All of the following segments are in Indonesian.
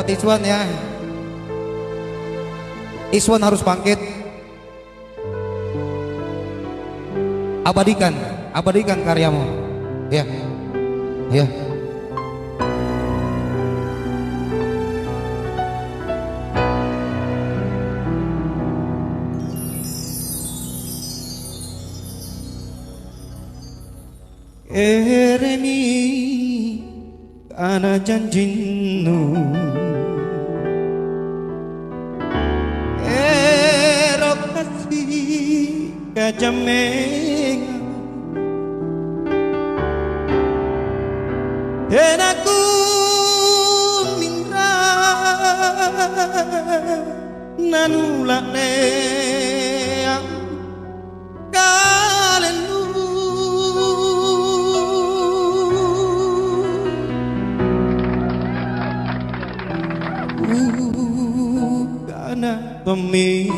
buat Iswan ya. Iswan harus bangkit. Abadikan karyamu. Ya. Ya. Ereni ana janjinnu erok kasih kajameng dan aku minta nanulak neang kalenu karena pemibulai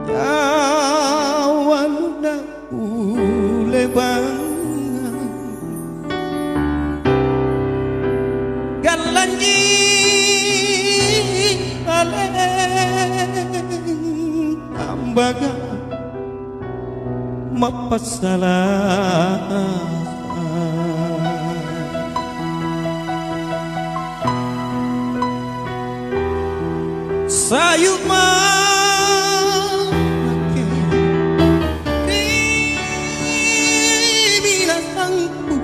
jawan dah ulebang galanji aleng tambaga mapasalah sayuk make di binatangku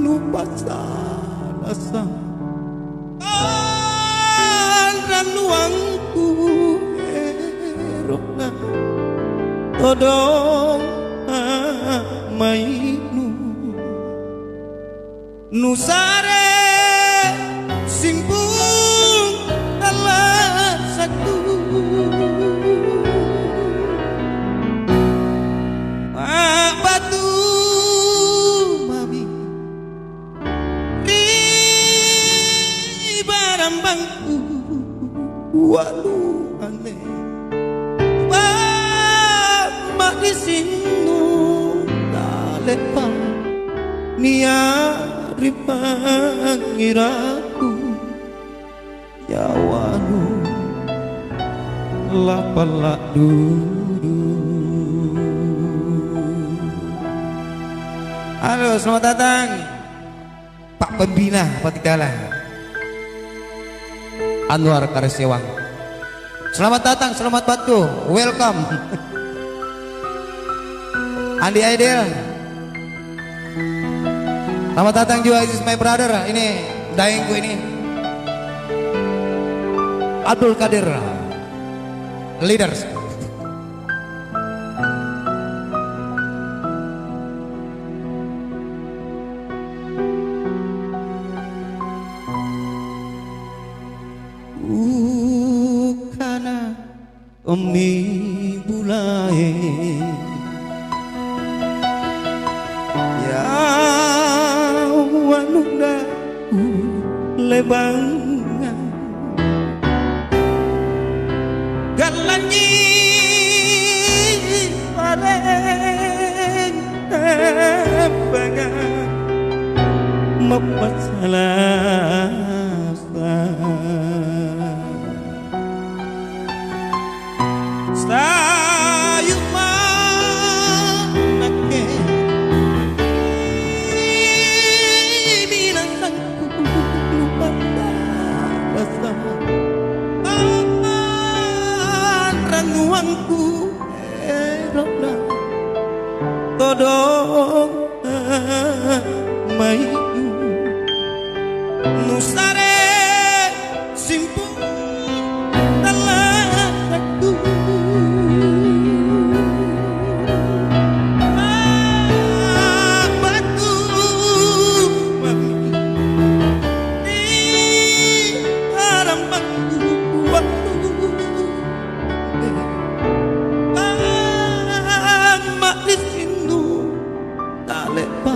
lupa salasa dan nuangku erokna todong mainu nusare simpung alasaku batu mami di barambangku walu aneh mak di sinu talepang niari pangiraku yawanu lapalak dulu. Halo, selamat datang Pak Pembina Patigala Anwar Karesewang. Selamat datang, selamat batu, welcome. Andi Aidil. Selamat datang juga, this is my brother. Ini daengku ini Abdul Kadir Leaders. Kana umi bulai ya wanunda lebang galanji paling banget mapasalah sayuk manake binatangku lupa rasa ranuangku erokna todong mayu nusare simpung alasaku batu mami di barambangku mak di sindu talepa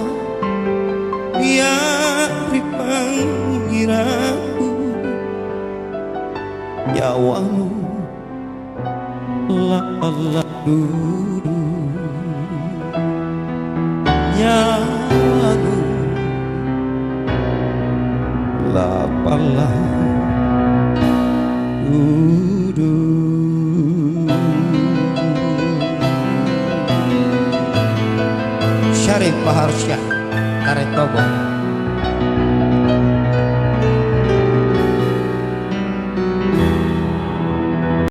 biar panggiraku nyawamu la Allah dulu nyawamu lapala Syarif Baharsyah Karet Togo.